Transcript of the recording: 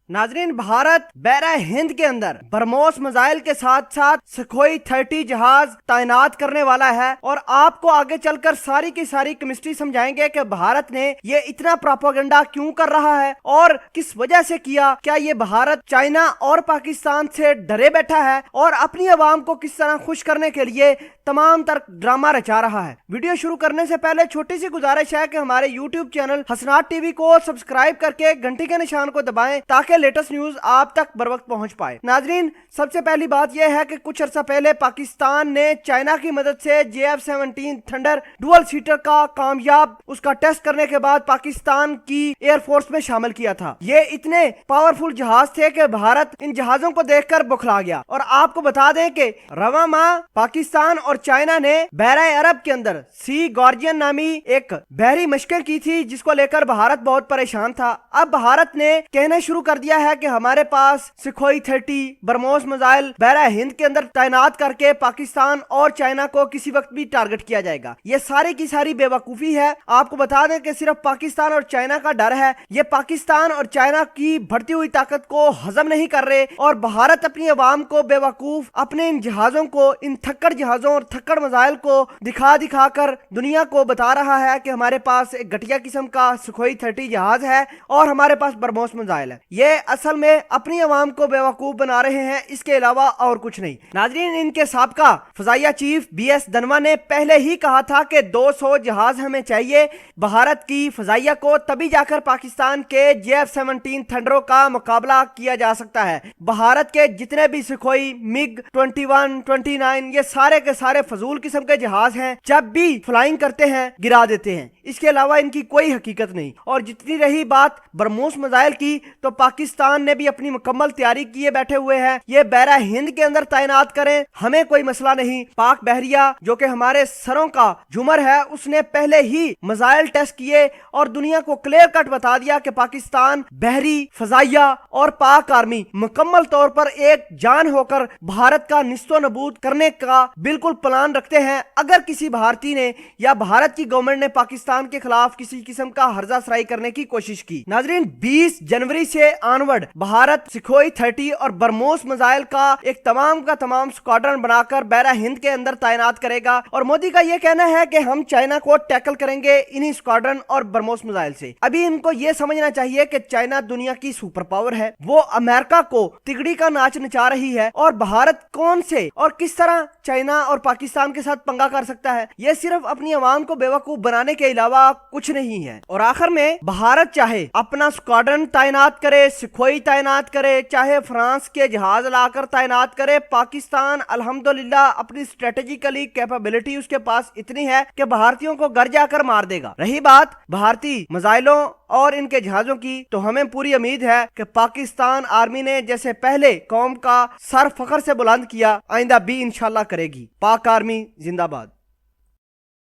नाजरीन, भारत बहरा हिंद के अंदर ब्रह्मोस मिसाइल के साथ साथ सुखोई 30 जहाज तैनात करने वाला है और आपको आगे चलकर सारी की सारी केमिस्ट्री समझाएंगे कि भारत ने ये इतना प्रोपेगेंडा क्यों कर रहा है और किस वजह से किया। क्या ये भारत चाइना और पाकिस्तान से डरे बैठा है और अपनी आवाम को किस तरह खुश करने के लिए तमाम तरह ड्रामा रचा रहा है। वीडियो शुरू करने से पहले छोटी सी गुजारिश है कि हमारे यूट्यूब चैनल हसनात टीवी को सब्सक्राइब करके घंटी के निशान को दबाएं ताकि लेटेस्ट न्यूज आप तक बर वक्त पहुंच पाए। नाजरीन, सबसे पहली बात यह है कि कुछ अर्सा पहले पाकिस्तान ने चाइना की मदद से JF-17 थंडर डुअल सीटर का कामयाब उसका टेस्ट करने के बाद पाकिस्तान की एयरफोर्स में शामिल किया था। ये इतने पावरफुल जहाज थे कि भारत इन जहाजों को देखकर बौखला गया। और आपको बता दें कि रवा माह पाकिस्तान और चाइना ने बहरा अरब के अंदर सी गार्जियन नामी एक बहरी मशक़ें की थी, जिसको लेकर भारत बहुत परेशान था। अब भारत ने कहना शुरू कर दिया है कि हमारे पास सुखोई 30 ब्रह्मोस मिसाइल बहरा हिंद के अंदर तैनात करके पाकिस्तान और चाइना को किसी वक्त भी टारगेट किया जाएगा। ये सारी की सारी बेवकूफी है। आपको बता दें कि सिर्फ पाकिस्तान और चाइना का डर है। ये पाकिस्तान और चाइना की बढ़ती हुई ताकत को हजम नहीं कर रहे और भारत अपनी आवाम को बेवकूफ अपने इन जहाजों को, इन थक्कड़ जहाजों और थक्कड़ मिसाइल को दिखा कर दुनिया को बता रहा है कि हमारे पास एक घटिया किस्म का सुखोई 30 जहाज है और हमारे पास ब्रह्मोस मिसाइल है। ये असल में अपनी आवाम को बेवकूफ बना रहे हैं, इसके अलावा और कुछ नहीं। नाजरीन, इनके साबका फजाइया चीफ BS धनोआ ने पहले ही कहा था कि 200 जहाज हमें चाहिए। भारत की फजाइया को तभी जाकर पाकिस्तान के JF-17 थंडरों का मुकाबला किया जा सकता है। भारत के जितने भी सुखोई MiG-21, 29 ये सारे के सारे फजूल किस्म के जहाज हैं, जब भी फ्लाइंग करते हैं गिरा देते हैं। इसके अलावा इनकी कोई हकीकत नहीं। और जितनी रही बात ब्रह्मोस मिसाइल की, तो पाकिस्तान ने भी अपनी मुकम्मल तैयारी किए बैठे हुए हैं। ये बहरा हिंद के अंदर तैनात करें, हमें कोई मसला नहीं। पाक बहरिया जो कि हमारे सरों का झूमर है, उसने पहले ही मिसाइल टेस्ट किए और दुनिया को क्लियर कट बता दिया कि पाकिस्तान बहरी फजाइया और पाक आर्मी मुकम्मल तौर पर एक जान होकर भारत का निस्तो नबूद करने का बिल्कुल प्लान रखते हैं। अगर किसी भारतीय ने या भारत की गवर्नमेंट ने पाकिस्तान के खिलाफ किसी किस्म का हर्जा सराई करने की कोशिश की। नाजरीन, 20 जनवरी से ऑनवर्ड भारत सुखोई 30 और ब्रह्मोस मिसाइल का एक तमाम का तमाम स्क्वाड्रन बनाकर बहरा हिंद के अंदर तैनात करेगा। और मोदी का यह कहना है कि हम चाइना को टैकल करेंगे इन्हीं स्क्वाड्रन और ब्रह्मोस मिसाइल से। अभी इनको यह समझना चाहिए कि चाइना दुनिया की सुपर पावर है, वो अमेरिका को तिगड़ी का नाच नचा रही है और भारत कौन से और किस तरह चाइना और पाकिस्तान के साथ पंगा कर सकता है। यह सिर्फ अपनी आवाम को बेवकूफ बनाने के अलावा कुछ नहीं है। और आखिर में भारत चाहे अपना स्क्वाड्रन तैनात करे, सुखोई तैनात करे, चाहे फ्रांस के जहाज लाकर तैनात करे, पाकिस्तान अल्हम्दुलिल्लाह अपनी स्ट्रेटेजिकली कैपेबिलिटी उसके पास इतनी है कि भारतीयों को घर जाकर मार देगा। रही बात भारतीय मिसाइलों और इनके जहाजों की, तो हमें पूरी उम्मीद है कि पाकिस्तान आर्मी ने जैसे पहले कौम का सर फख्र से बुलंद किया, आइंदा भी इंशाल्लाह करेगी। पाक आर्मी जिंदाबाद।